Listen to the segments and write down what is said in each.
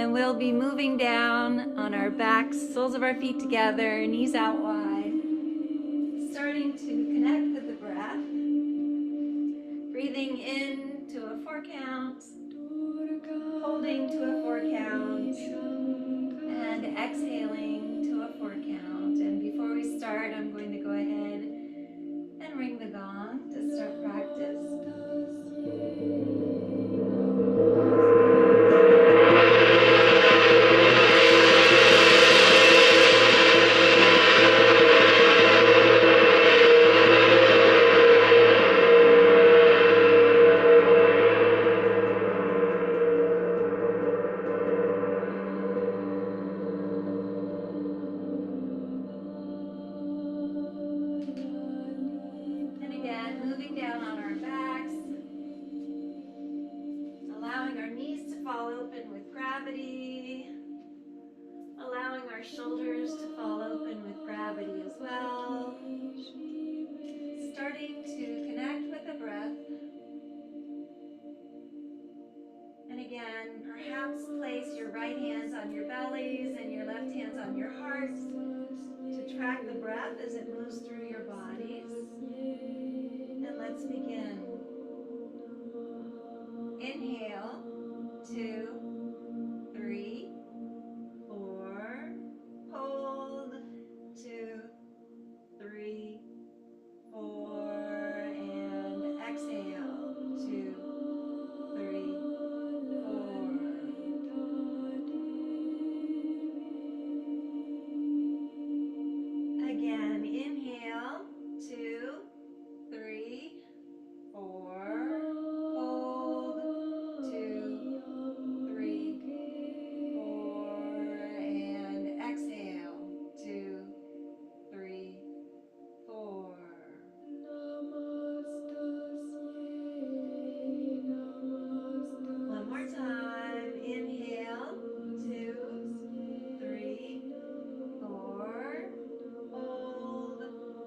And we'll be moving down on our backs, soles of our feet together, knees out wide. Starting to connect with the breath. Breathing in to a 4 count, holding to a 4 count, and exhaling to a 4 count. And before we start, I'm going to go ahead and ring the gong to start practice. And again, moving down on our backs, allowing our knees to fall open with gravity, allowing our shoulders to fall open with gravity as well. Starting to connect with the breath. And again, perhaps place your right hands on your bellies and your left hands on your hearts to track the breath as it moves through your bodies. And let's begin. Inhale, 2, 3, 4. Hold, 2, 3, 4. And exhale, 2, 3, 4. Again, inhale, 2, 3, 4. Hold, 2, 3, 4. And exhale, 2, 3, 4. One more time. Inhale, 2, 3, 4. Hold,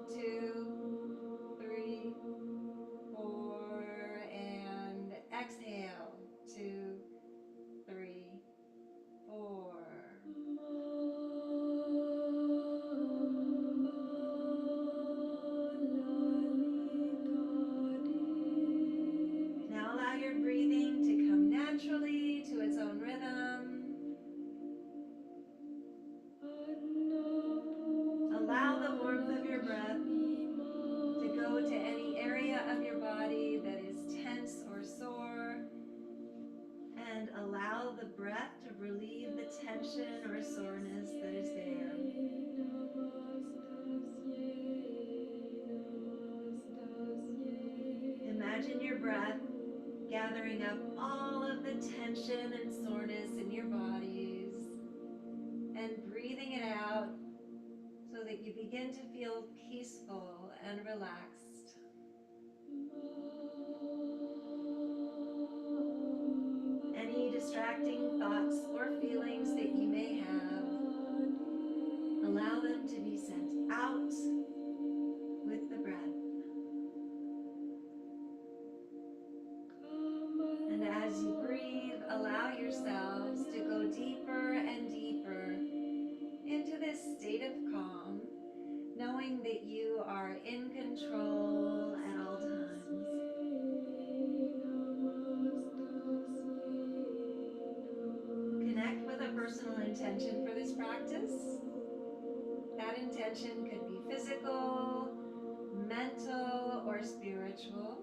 2, 3, 4. And exhale, 2, 3, 4. Now allow your breathing to come naturally to its own rhythm. Allow the warmth of your breath to go to any area of your body that is tense or sore, and allow the breath to relieve the tension or soreness that is there. Imagine your breath gathering up all of the tension and soreness in your bodies and breathing it out so that you begin to feel peaceful and relaxed. Any distracting thoughts or feelings that you may have, allow them to be sent out with the breath. And as you breathe, allow yourselves to go deeper and deeper into this state of calm, knowing that you are in control at all times. Connect with a personal intention for this practice. That intention could be physical, mental, or spiritual.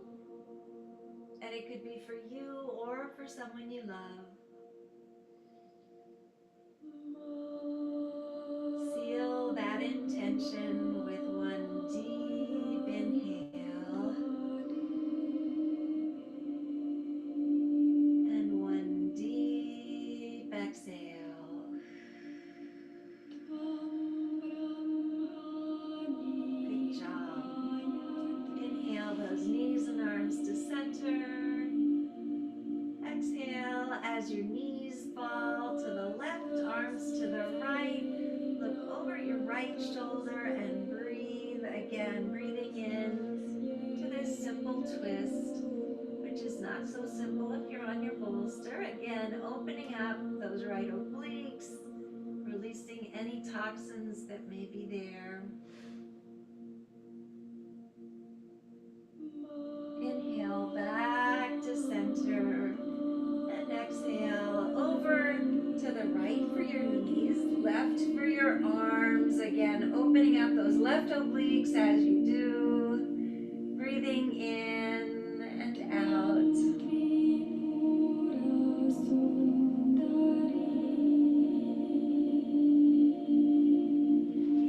And it could be for you or for someone you love. Seal that intention with one deep inhale and one deep exhale. Good job. Inhale those knees and arms to center. Exhale as your knees fall to the left, arms to the right. Look over your right shoulder and breathe again, breathing in to this simple twist, which is not so simple if you're on your bolster. Again, opening up those right toxins that may be there. Inhale back to center and exhale over to the right for your knees, left for your arms. Again, opening up those left obliques as you do. Breathing in and out.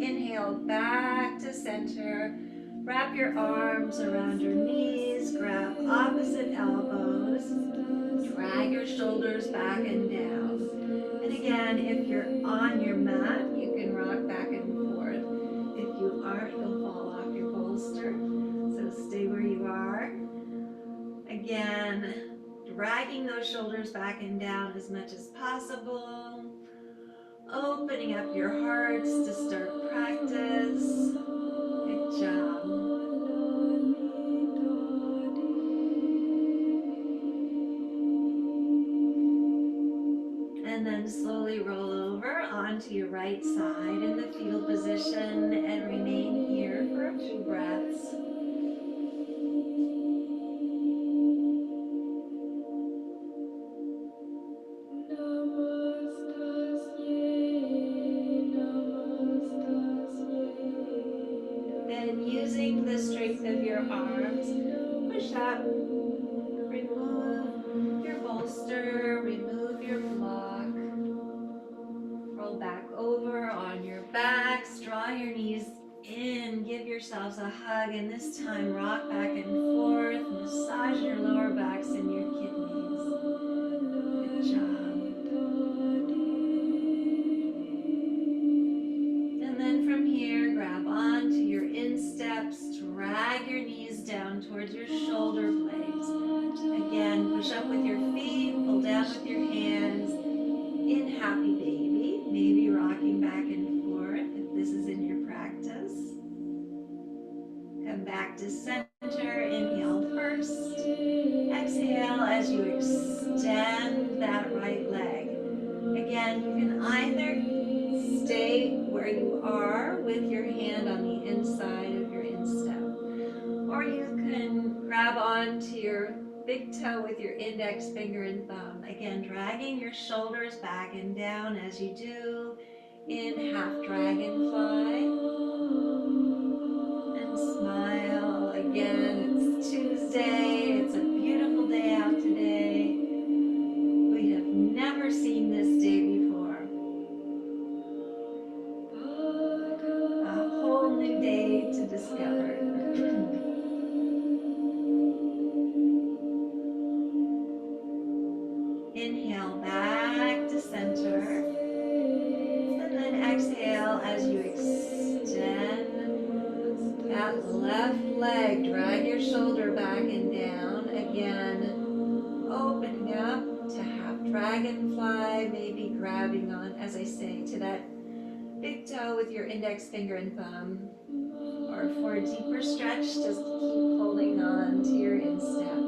Inhale back to center. Wrap your arms around your knees. Grab opposite elbows. Drag your shoulders back and down. And again, if you're on your mat, you can rock back and forth. If you aren't, you'll fall off your bolster. So stay where you are. Again, dragging those shoulders back and down as much as possible. Opening up your hearts to start practice. Good job. And then slowly roll over onto your right side in the fetal position and remain here for a few breaths. Then using the strength of your arms, push up, remove your bolster, remove your block. Roll back over on your backs, draw your knees in, give yourselves a hug, and this time rock back and forth, massage your lower backs and your kidneys. Good job. And then from here, grab onto your insteps, drag your knees down towards your shoulder blades. Again, push up with your feet, pull down with your hands. In happy baby, maybe rocking back and forth if this is in your practice. Come back to center, inhale first. Exhale as you extend that right leg. Again, you can either stay where you are with your hand on the inside of your instep, or you can grab onto your big toe with your index finger and thumb. Again, dragging your shoulders back and down as you do in half dragonfly. And smile. Again, it's Tuesday. It's a beautiful day out today. We have never seen this day before. A whole new day to discover. Inhale back to center. And then exhale as you extend that left leg. Drag your shoulder back and down. Again, opening up to half dragonfly, maybe grabbing on, as I say, to that big toe with your index finger and thumb. Or for a deeper stretch, just keep holding on to your instep.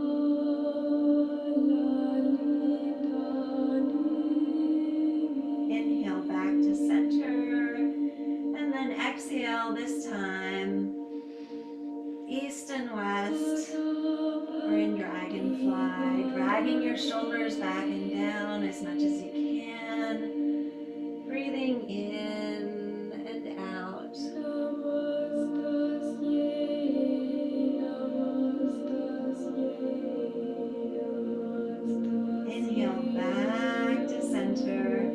Inhale back to center, and then exhale this time, east and west, or in dragonfly, dragging your shoulders back and down as much as you can, breathing in and out. Inhale back to center.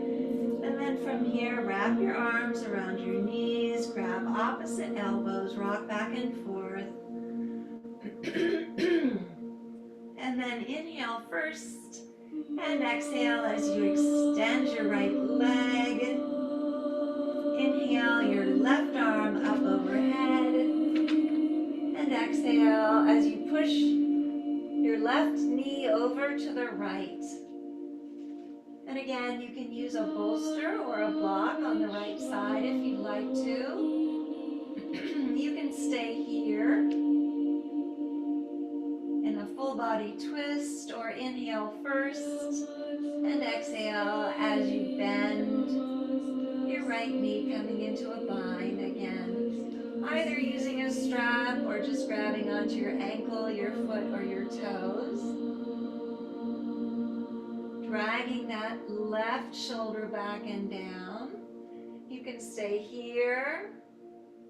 And then from here, wrap your arms around your knees, grab opposite elbows, rock back and forth. And then inhale first, and exhale as you extend your right leg. Inhale your left arm up overhead, and exhale as you push your left knee over to the right. And again, you can use a bolster or a block on the right side if you'd like to. You can stay here in a full body twist, or inhale first and exhale as you bend your right knee coming into a bind again, either using a strap or just grabbing onto your ankle, your foot, or your toes. Dragging that left shoulder back and down. You can stay here,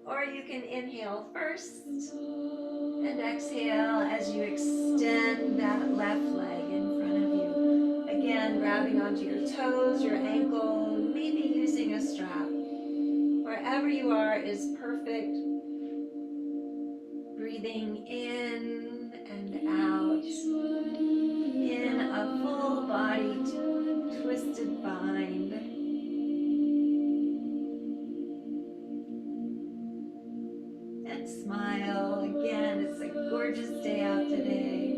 or you can inhale first and exhale as you extend that left leg in front of you. Again, grabbing onto your toes, your ankle, maybe using a strap. Wherever you are is perfect. Breathing in and out in a full body twisted bind. And smile. Again, it's a gorgeous day out today.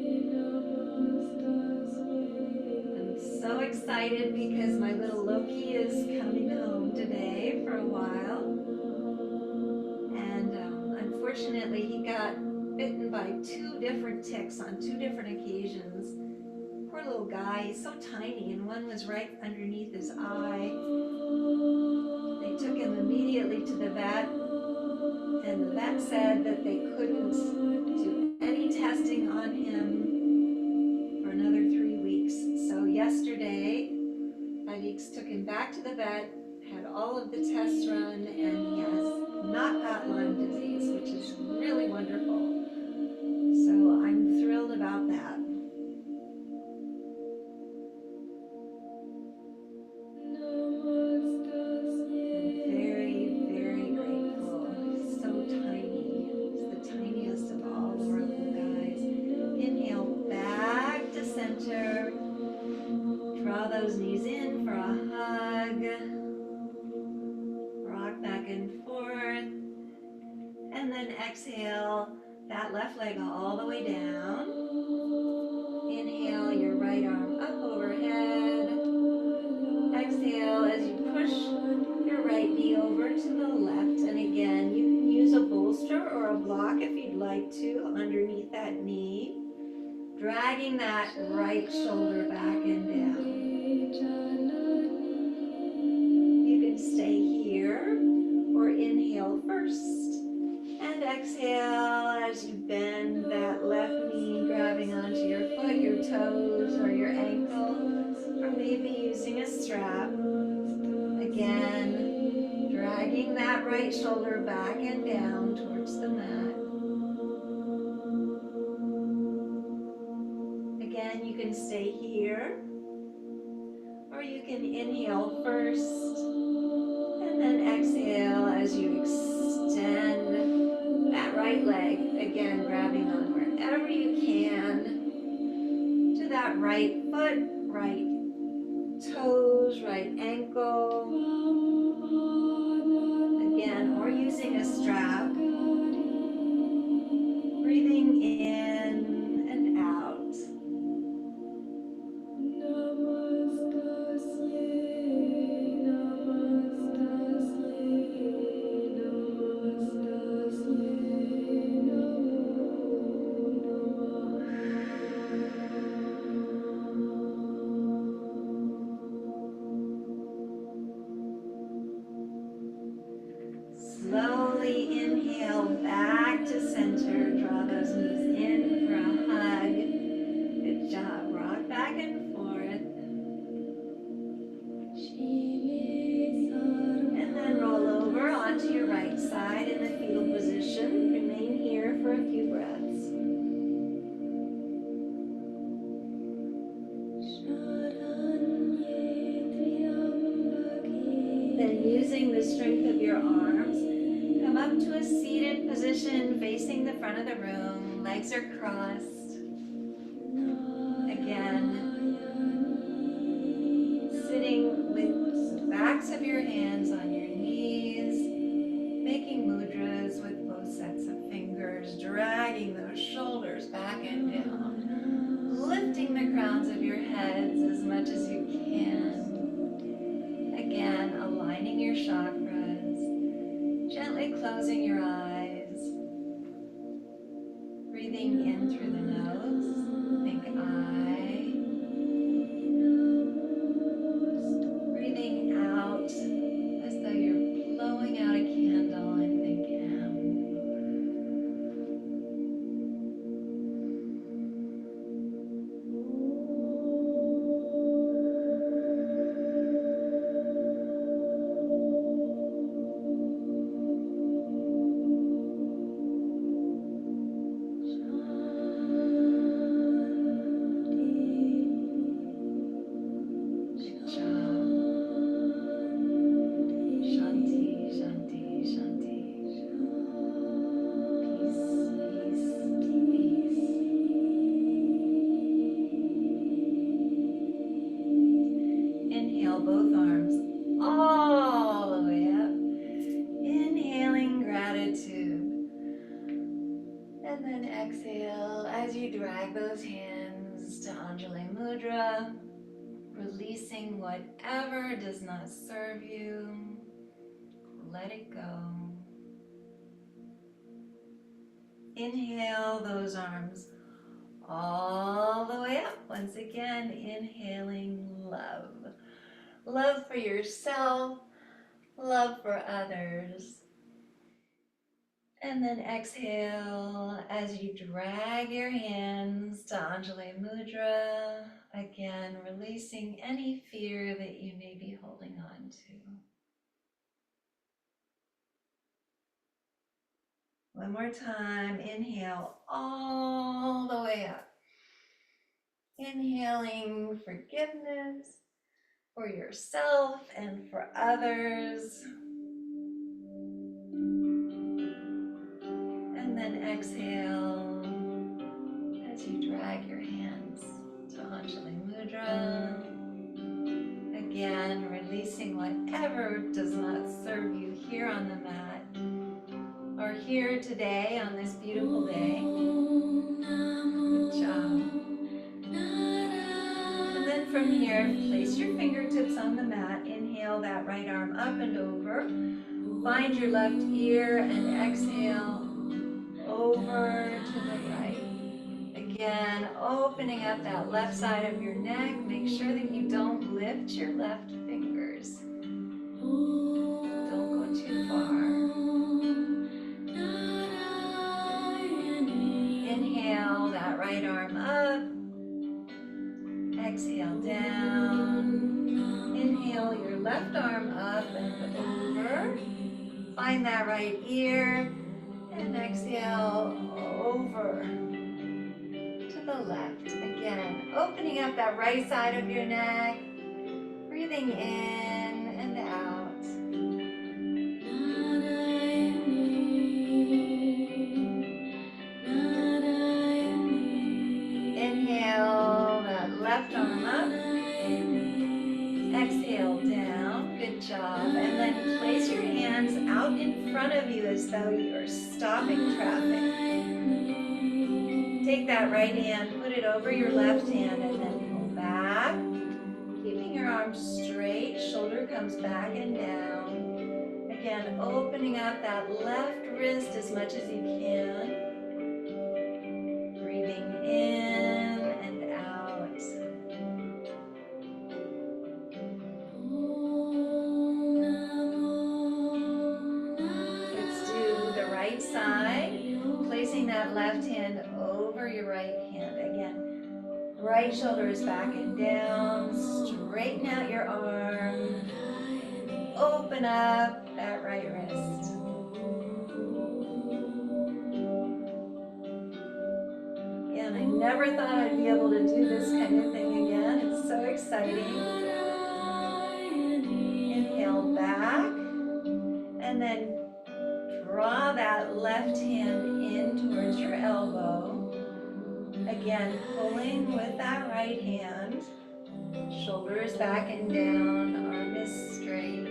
I'm so excited because my little Loki is coming home today for a while. And unfortunately, he got bitten by 2 different ticks on 2 different occasions. Poor little guy, he's so tiny, and one was right underneath his eye. They took him immediately to the vet, and the vet said that they couldn't do any testing on him for another 3 weeks. So yesterday, Alix took him back to the vet, had all of the tests run, and he has not got Lyme disease, which is really wonderful. So I'm thrilled about that. Draw those knees in for a hug. Rock back and forth. And then exhale that left leg all the way down. Inhale your right arm up overhead. Exhale as you push your right knee over to the left. And again, you can use a bolster or a block if you'd like to underneath that knee. Dragging that right shoulder back and down. You can stay here or inhale first and exhale as you bend that left knee, grabbing onto your foot, your toes, or your ankle, or maybe using a strap. Again, dragging that right shoulder back and down towards the mat. Again, you can stay here, or you can inhale first, and then exhale as you extend that right leg, again grabbing on wherever you can to that right foot, right toes, right ankle, again, or using a strap, breathing in and out. Slowly inhale back to center. Draw those knees in for a hug. Good job. Rock back and forth. And then roll over onto your right side in the fetal position. Remain here for a few breaths. Then using the strength of your arms, come up to a seated position facing the front of the room. Legs are crossed. Again, sitting with the backs of your hands on your knees, making mudras with both sets of fingers, dragging those shoulders back and down, lifting the crowns of your heads as much as you can. Again, aligning your chakras, gently closing your eyes, breathing in through the nose, think I, breathing out as though you're inhale both arms all the way up. Inhaling gratitude. And then exhale as you drag those hands to Anjali Mudra, releasing whatever does not serve you. Let it go. Inhale those arms all the way up. Once again, inhaling love. Love for yourself, love for others. And then exhale as you drag your hands to Anjali Mudra. Again, releasing any fear that you may be holding on to. One more time, inhale all the way up. Inhaling forgiveness for yourself and for others. And then exhale as you drag your hands to Anjali Mudra. Again, releasing whatever does not serve you here on the mat or here today on this beautiful day. Good job. And then from here, place your fingertips on the mat. Inhale that right arm up and over. Find your left ear and exhale over to the right. Again, opening up that left side of your neck. Make sure that you don't lift your left fingers. Don't go too far. Inhale that right arm up. Exhale down. Inhale your left arm up and over. Find that right ear. And exhale over to the left. Again, opening up that right side of your neck. Breathing in and out. Inhale that left arm up. Exhale down. Good job. And then place your hands out in front of you as though you're stopping traffic. Take that right hand, put it over your left hand, and then pull back. Keeping your arms straight, shoulder comes back and down. Again, opening up that left wrist as much as you can. Breathing in and out. Let's do the right side. Placing that left hand over your right hand. Again, right shoulder is back and down. Straighten out your arm. Open up that right wrist. And I never thought I'd be able to do this kind of thing again. It's so exciting. Inhale back. And then draw that left hand in towards your elbow. Again, pulling with that right hand. Shoulders back and down, arm is straight.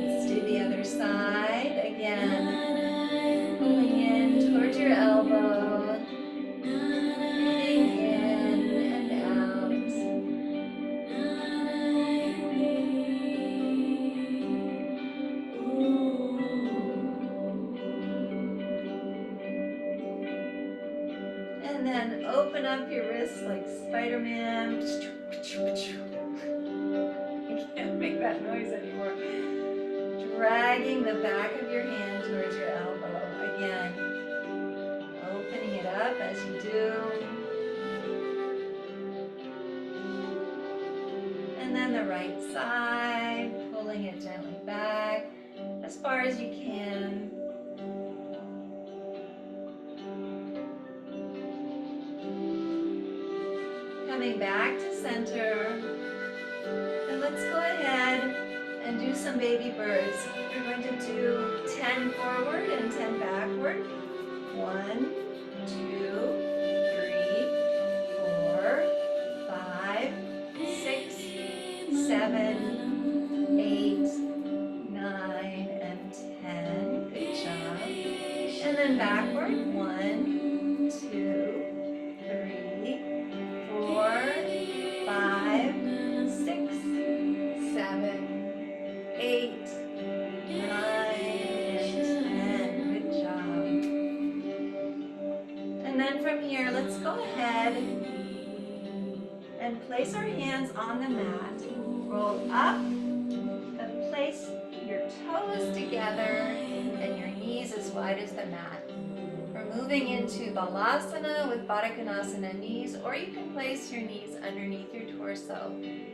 Let's do the other side. Again, pulling in towards your elbow. Breathing in and out. And then open up your wrists like Spider-Man. I can't make that noise anymore. Dragging the back of your hand towards your elbow. Again, opening it up as you do. And then the right side, pulling it gently back as far as you can. Coming back to center. And let's go ahead And do some baby birds. We're going to do 10 forward and 10 backward. 1, 2, 3, 4, 5, 6, 7, 8, 9, and 10. Good job. And then backward. 1, 2, 3, 4, 5, 6, 7, 8, 9, and 10. Good job. And then from here, let's go ahead and place our hands on the mat. Roll up and place your toes together and your knees as wide as the mat. We're moving into Balasana with Baddha Konasana knees, or you can place your knees underneath your torso.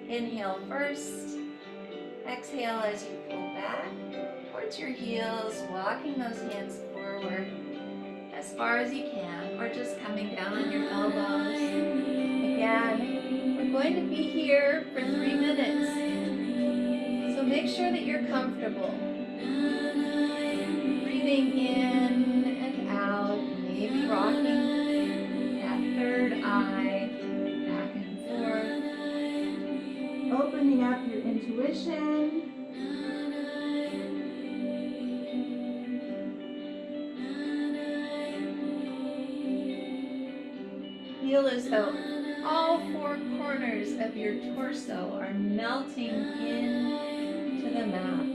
Inhale first. Exhale as you pull back towards your heels, walking those hands forward as far as you can, or just coming down on your elbows. Again, we're going to be here for 3 minutes, so make sure that you're comfortable. Breathing in and out, maybe rocking that third eye back and forth. Opening up your intuition. Feel as though all 4 corners of your torso are melting into the mat.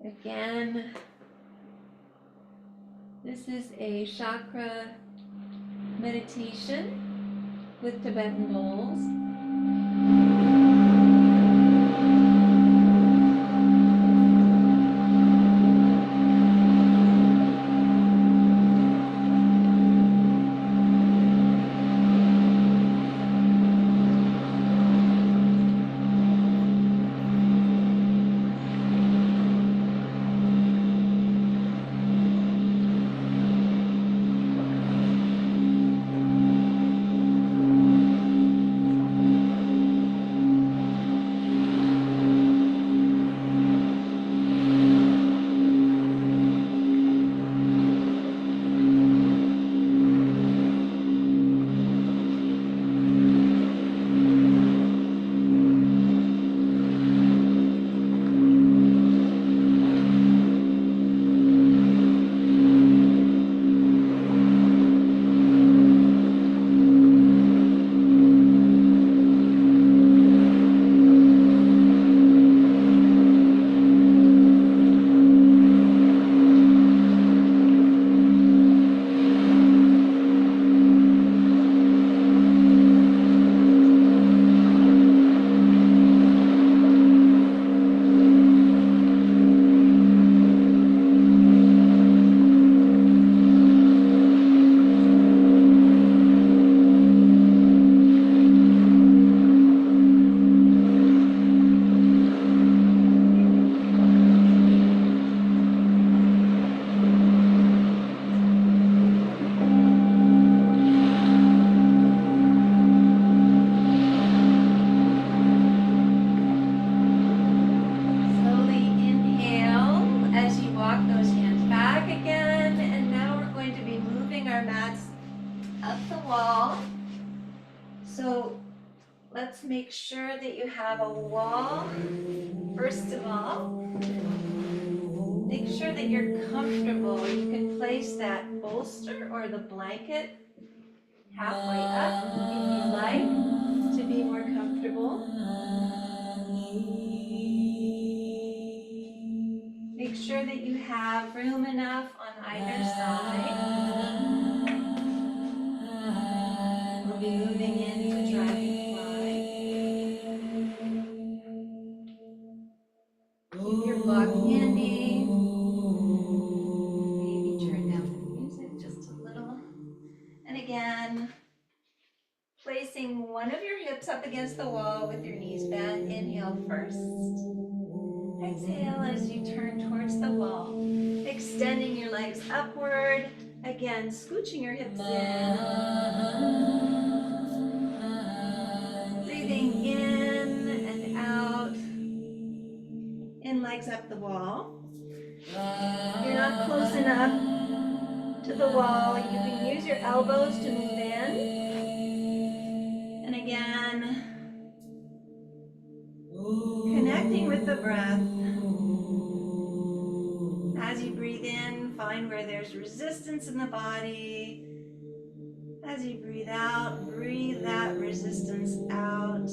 Again, this is a chakra meditation with Tibetan bowls. Let's make sure that you have a wall. First of all, make sure that you're comfortable. You can place that bolster or the blanket halfway up if you like to be more comfortable. Make sure that you have room enough on either side. We'll be moving into dragonfly. Keep your book handy. Maybe turn down the music just a little. And again, placing one of your hips up against the wall with your knees bent. Inhale first. Exhale as you turn towards the wall. Extending your legs upward. Again, scooching your hips in. Breathing in and out. In legs up the wall. If you're not close enough to the wall, you can use your elbows to move in. And again, connecting with the breath. As you breathe in, find where there's resistance in the body. As you breathe out, breathe that resistance out.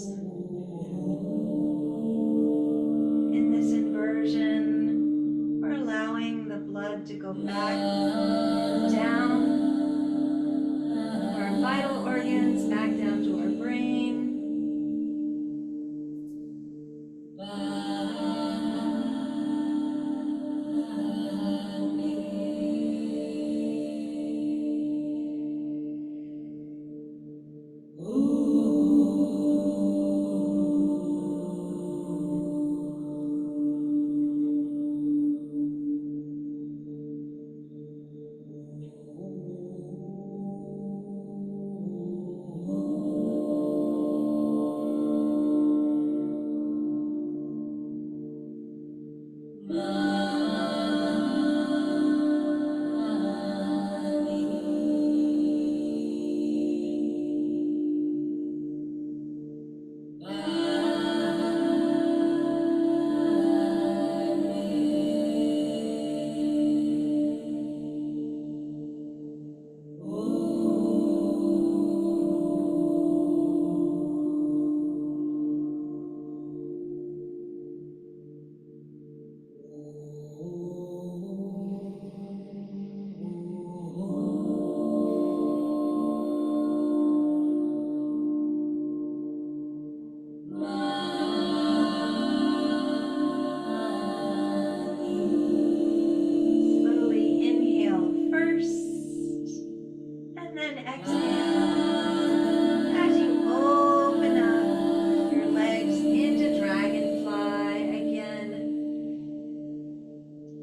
In this inversion, we're allowing the blood to go back down to our vital organs, back down to our brain.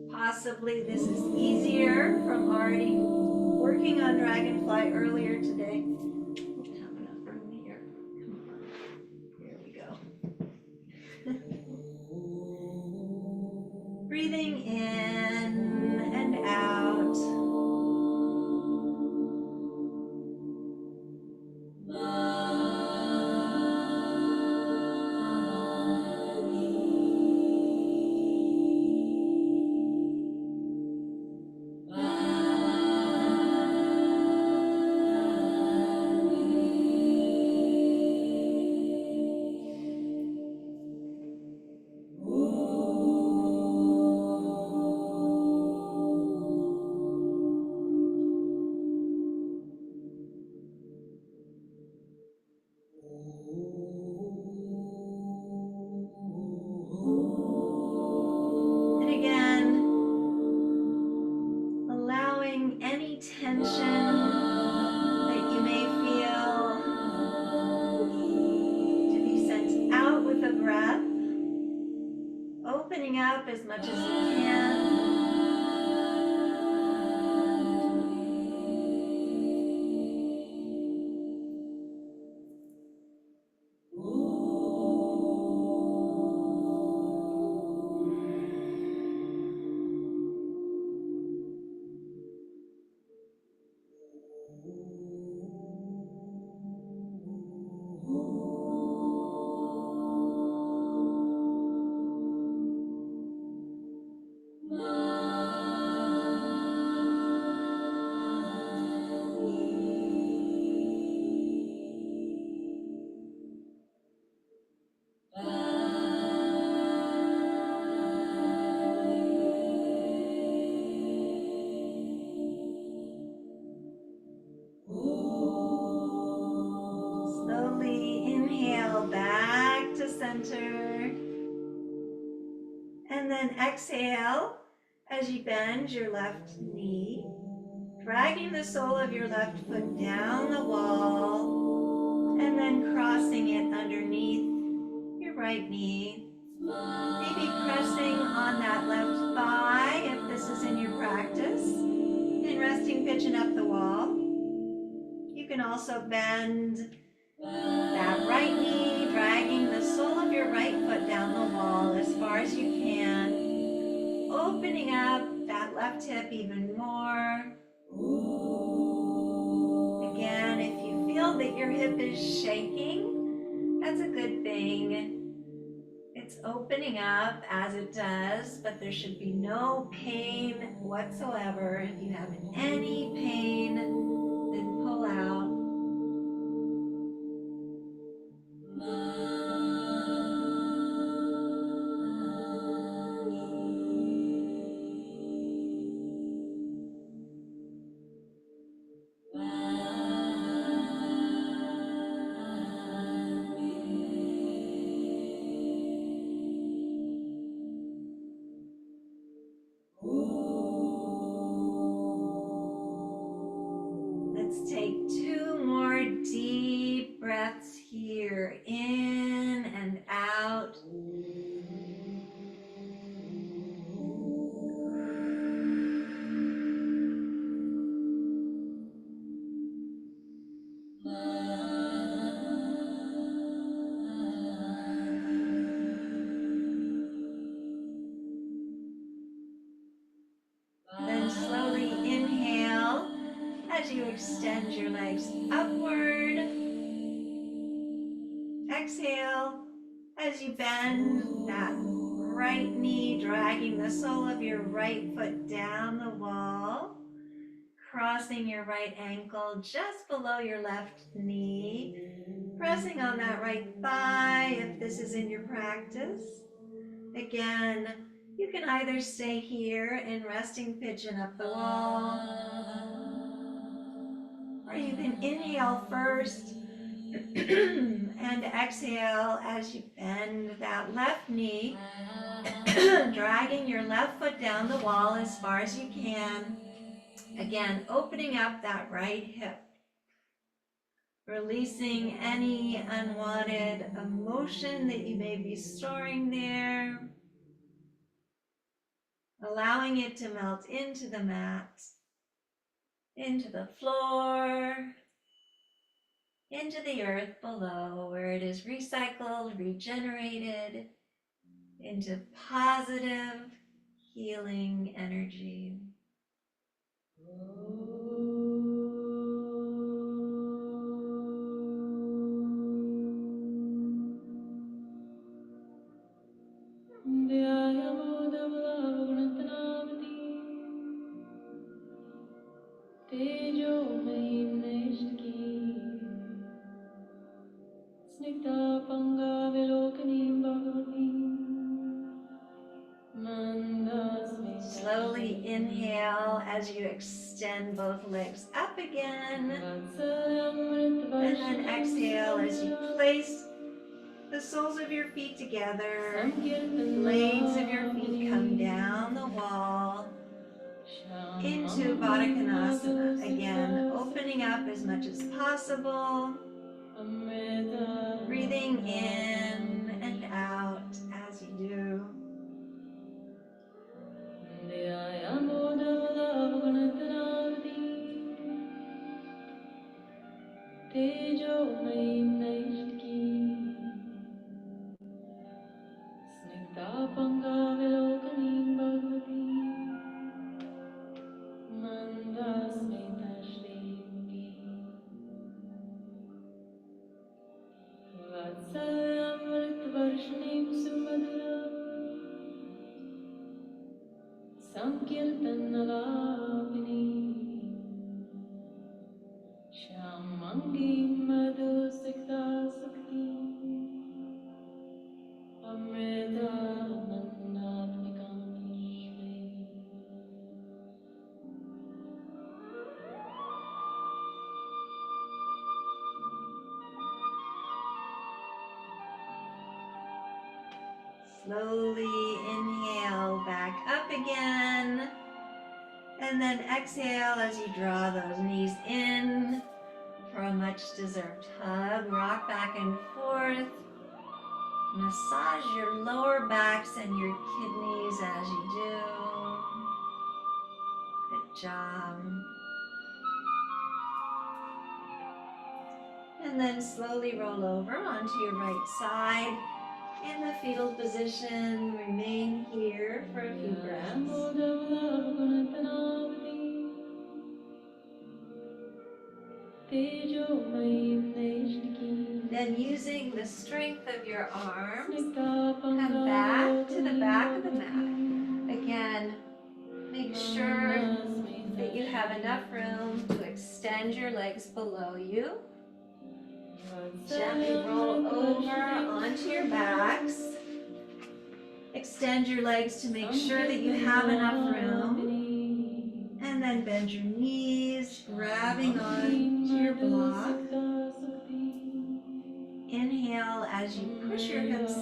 Possibly this is easier from already working on dragonfly earlier today. Don't have enough room here. Come on. Here we go. Breathing in and out. And again, allowing any tension that you may feel to be sent out with the breath, opening up as much as you can. center. And then exhale as you bend your left knee, dragging the sole of your left foot down the wall, and then crossing it underneath your right knee. Maybe pressing on that left thigh if this is in your practice, and resting pigeon up the wall. You can also bend that right knee, dragging the sole of your right foot down the wall as far as you can, opening up that left hip even more. Again, if you feel that your hip is shaking, that's a good thing. It's opening up as it does, but there should be no pain whatsoever. If you have any pain, then pull out. Let's take 2 more deep breaths here, in and out. Then slowly inhale as you extend your legs upward. Exhale as you bend that right knee, dragging the sole of your right foot down the wall, crossing your right ankle just below your left knee, pressing on that right thigh if this is in your practice. Again, you can either stay here in resting pigeon up the wall, or you can inhale first and exhale as you bend that left knee, dragging your left foot down the wall as far as you can. Again, opening up that right hip, releasing any unwanted emotion that you may be storing there, allowing it to melt into the mat, into the floor, into the earth below, where it is recycled, regenerated into positive healing energy. Slowly inhale as you extend both legs up again. And then exhale as you place the soles of your feet together. Blades of your feet come down the wall into Baddha Konasana. Again, opening up as much as possible. Breathing in and out as you do. slowly inhale back up again. And then exhale as you draw those knees in for a much deserved hug. Rock back and forth. Massage your lower backs and your kidneys as you do. Good job. And then slowly roll over onto your right side. In the fetal position, remain here for a few breaths. Then using the strength of your arms, come back to the back of the mat. Again, make sure that you have enough room to extend your legs below you. Gently roll over onto your backs. Extend your legs to make sure that you have enough room. And then bend your knees, grabbing on to your block. Inhale as you push your hips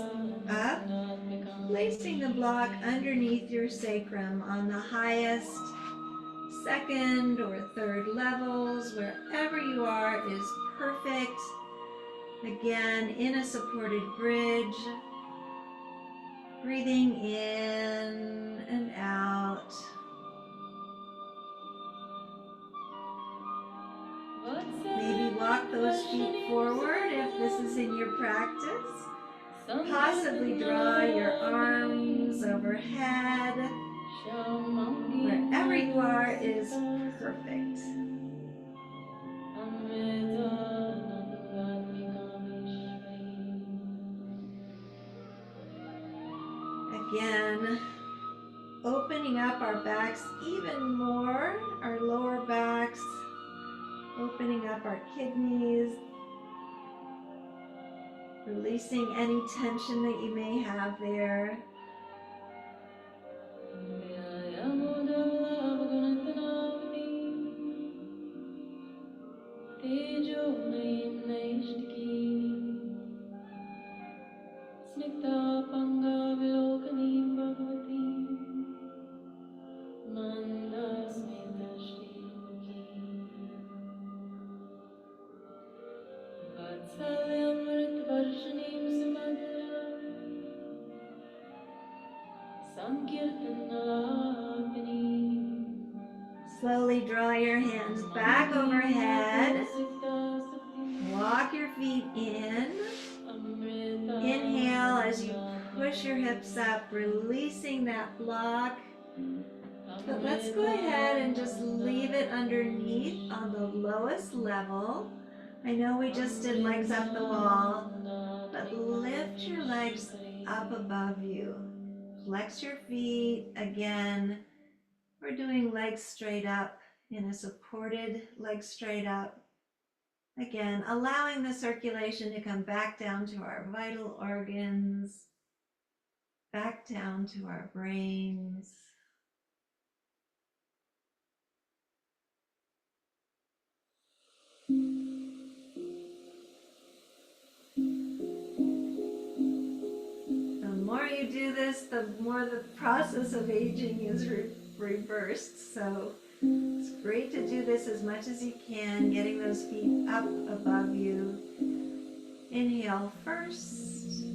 up, placing the block underneath your sacrum on the highest, second or third levels. Wherever you are is perfect. Again, in a supported bridge, breathing in and out. Maybe walk those feet forward if this is in your practice. Possibly draw your arms overhead. Wherever you are is perfect. Again, opening up our backs even more, our lower backs, opening up our kidneys, releasing any tension that you may have there. Slowly draw your hands back overhead. Walk your feet in. Inhale as you push your hips up, releasing that block. But let's go ahead and just leave it underneath on the lowest level. I know we just did legs up the wall, but lift your legs up above you. Flex your feet again. We're doing legs straight up in a supported leg straight up. Again, allowing the circulation to come back down to our vital organs, back down to our brains. The more you do this, the more the process of aging is reversed. So it's great to do this as much as you can, getting those feet up above you. Inhale first.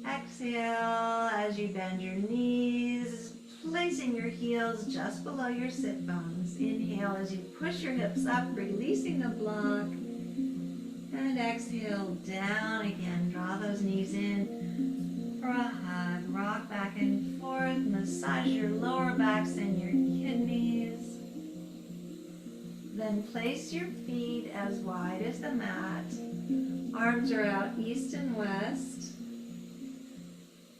Exhale as you bend your knees, placing your heels just below your sit bones. Inhale as you push your hips up, releasing the block. And exhale down again. Draw those knees in for a hug. Rock back and forth. Massage your lower backs and your kidneys. Then place your feet as wide as the mat. Arms are out east and west.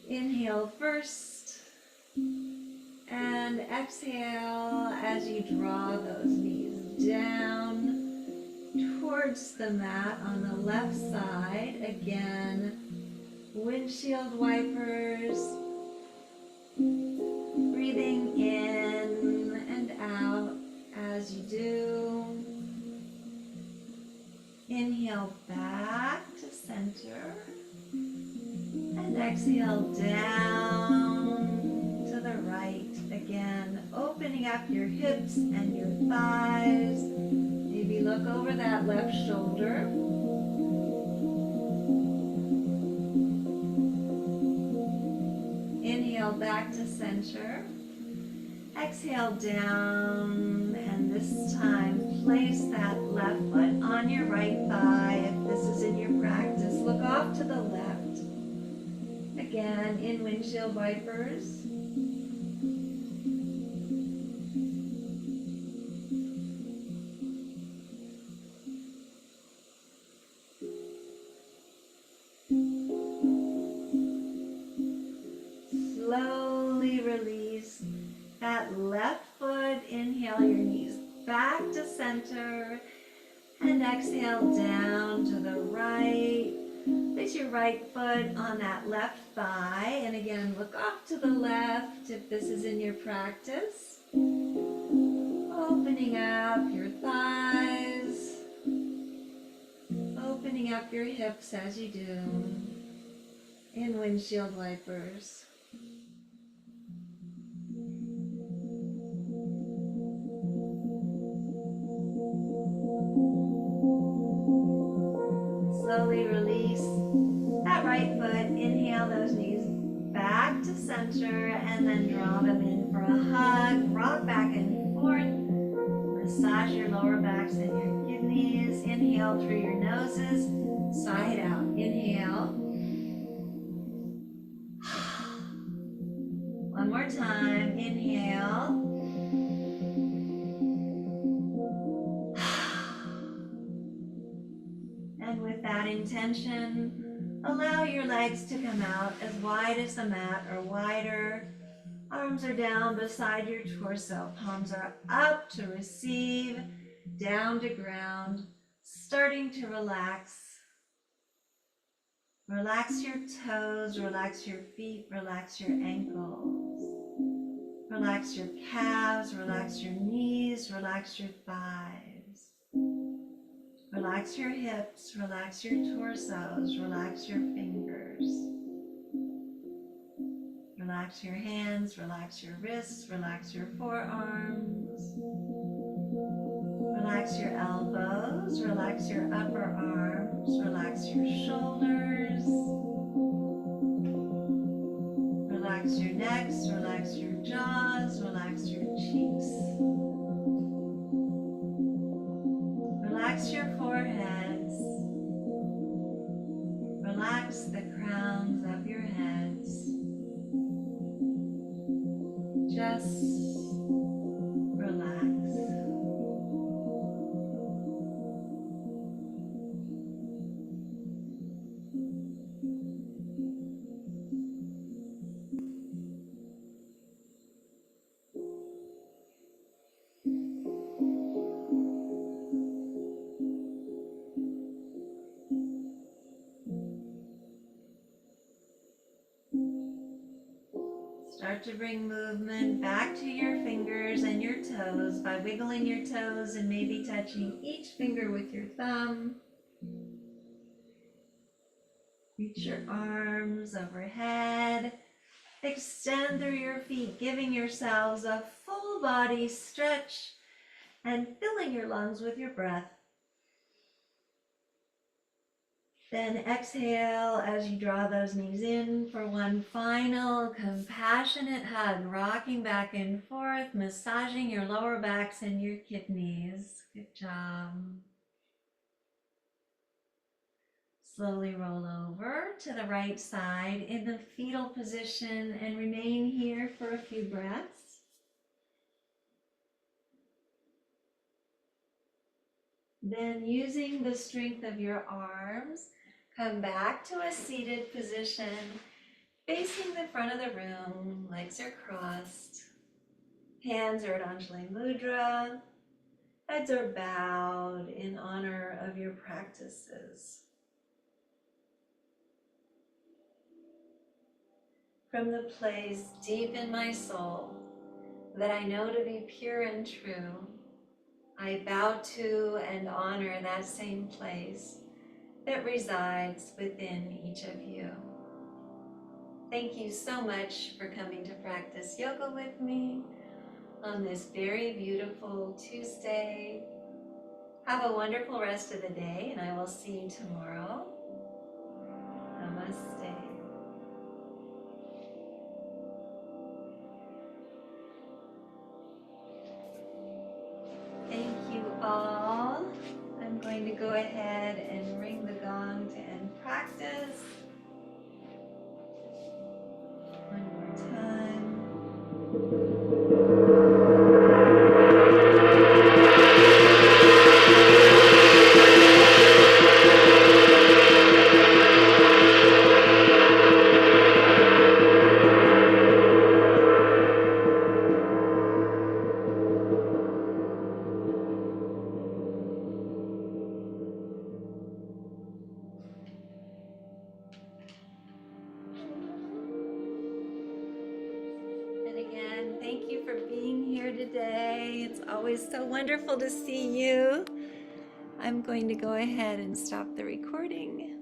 Inhale first. And exhale as you draw those knees down towards the mat on the left side. Again, windshield wipers. Breathing in and out as you do. Inhale back to center. And And exhale down to the right. Again, opening up your hips and your thighs. Maybe look over that left shoulder. Inhale back to center. Exhale down, and this time place that left foot on your right thigh. If this is in your practice, look off to the left. Again, in windshield wipers. Slowly release that left foot. Inhale your knees back to center. And exhale down to the right. Place your right foot on that left thigh. And again, look off to the left if this is in your practice. Opening up your thighs. Opening up your hips as you do in windshield wipers. Slowly release that right foot. Inhale those knees back to center and then draw them in for a hug. Rock back and forth. Massage your lower backs and your kidneys. Inhale through your noses, side out. Inhale. One more time. Inhale. And with that intention, allow your legs to come out as wide as the mat or wider. Arms are down beside your torso. Palms are up to receive, down to ground, starting to relax. Relax your toes, relax your feet, relax your ankles. Relax your calves, relax your knees, relax your thighs. Relax your hips, relax your torsos, relax your fingers. Relax your hands, relax your wrists, relax your forearms. Relax your elbows, relax your upper arms, relax your shoulders. Relax your necks, relax your jaws, relax your cheeks. Relax your foreheads. Relax the crowns of your heads. Just relax. Start to bring movement back to your fingers and your toes by wiggling your toes and maybe touching each finger with your thumb. Reach your arms overhead. Extend through your feet, giving yourselves a full body stretch and filling your lungs with your breath. Then exhale as you draw those knees in for one final compassionate hug, rocking back and forth, massaging your lower backs and your kidneys. Good job. Slowly roll over to the right side in the fetal position and remain here for a few breaths. Then using the strength of your arms, come back to a seated position, facing the front of the room, legs are crossed, hands are at Anjali Mudra, heads are bowed in honor of your practices. From the place deep in my soul that I know to be pure and true, I bow to and honor that same place that resides within each of you. Thank you so much for coming to practice yoga with me on this very beautiful Tuesday. Have a wonderful rest of the day, and I will see you tomorrow. Namaste. Thank you all. I'm going to go ahead and ring the gong to end practice. One more time. And again, thank you for being here today. It's always so wonderful to see you. I'm going to go ahead and stop the recording.